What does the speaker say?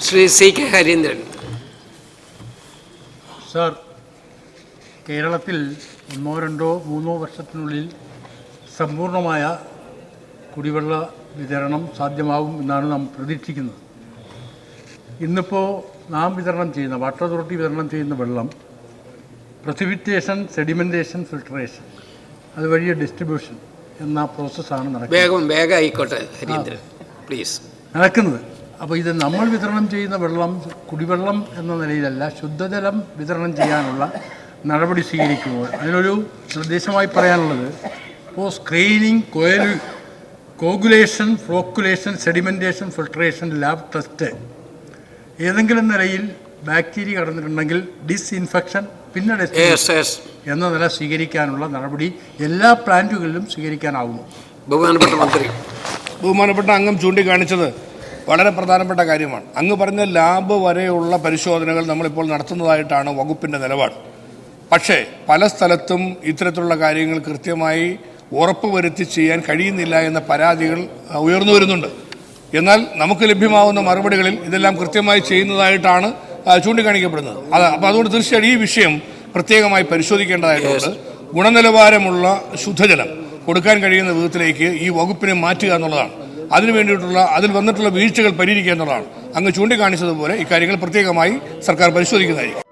Shri C K Harindran. Sir, കേരളത്തിൽ 1, 2, 3 വർഷത്തിനുള്ളിൽ സമ്പൂർണ്ണമായ കുടിവെള്ള വിതരണം സാധ്യമാകും എന്നാണ് നാം പ്രതീക്ഷിക്കുന്നത്. ഇന്നിപ്പോൾ നാം വിതരണം ചെയ്യുന്ന വാട്ടർ അതോറിറ്റി വിതരണം ചെയ്യുന്ന വെള്ളം പ്രസിപിറ്റേഷൻ, സെഡിമെൻറ്റേഷൻ, ഫിൽട്രേഷൻ, അതുവഴിയ ഡിസ്ട്രിബ്യൂഷൻ എന്ന പ്രോസസ്സാണ് നടക്കുന്നത്. അപ്പോൾ ഇത് നമ്മൾ വിതരണം ചെയ്യുന്ന വെള്ളം കുടിവെള്ളം എന്ന നിലയിലല്ല, ശുദ്ധജലം വിതരണം ചെയ്യാനുള്ള നടപടി സ്വീകരിക്കുമ്പോൾ അതിനൊരു നിർദ്ദേശമായി പറയാനുള്ളത്, ഇപ്പോൾ screening, coagulation, flocculation, sedimentation, filtration, lab test, ഏതെങ്കിലും നിലയിൽ ബാക്ടീരിയ കടന്നിട്ടുണ്ടെങ്കിൽ ഡിസ്ഇൻഫെക്ഷൻ, പിന്നെ എന്ന നില സ്വീകരിക്കാനുള്ള നടപടി എല്ലാ പ്ലാന്റുകളിലും സ്വീകരിക്കാനാവുന്നു. ബഹുമാനപ്പെട്ട അംഗം ചൂണ്ടിക്കാണിച്ചത് വളരെ പ്രധാനപ്പെട്ട കാര്യമാണ്. അങ്ങ് പറഞ്ഞ ലാബ് വരെയുള്ള പരിശോധനകൾ നമ്മളിപ്പോൾ നടത്തുന്നതായിട്ടാണ് വകുപ്പിൻ്റെ നിലപാട്. പക്ഷേ പല സ്ഥലത്തും ഇത്തരത്തിലുള്ള കാര്യങ്ങൾ കൃത്യമായി ഉറപ്പുവരുത്തി ചെയ്യാൻ കഴിയുന്നില്ല എന്ന പരാതികൾ ഉയർന്നു വരുന്നുണ്ട്. എന്നാൽ നമുക്ക് ലഭ്യമാവുന്ന മറുപടികളിൽ ഇതെല്ലാം കൃത്യമായി ചെയ്യുന്നതായിട്ടാണ് ചൂണ്ടിക്കാണിക്കപ്പെടുന്നത്. അപ്പോൾ അതുകൊണ്ട് തീർച്ചയായും ഈ വിഷയം പ്രത്യേകമായി പരിശോധിക്കേണ്ടതായിട്ടുണ്ട്. ഗുണനിലവാരമുള്ള ശുദ്ധജലം കൊടുക്കാൻ കഴിയുന്ന വിധത്തിലേക്ക് ഈ വകുപ്പിനെ മാറ്റുക എന്നുള്ളതാണ്. അതിൽ വന്നിട്ടുള്ള വീഴ്ചകൾ പരിഹരിക്കുക എന്നുള്ളതാണ്. അങ്ങ് ചൂണ്ടിക്കാണിച്ചതുപോലെ ഇക്കാര്യങ്ങൾ പ്രത്യേകമായി സർക്കാർ പരിശോധിക്കുന്നതായിരിക്കും.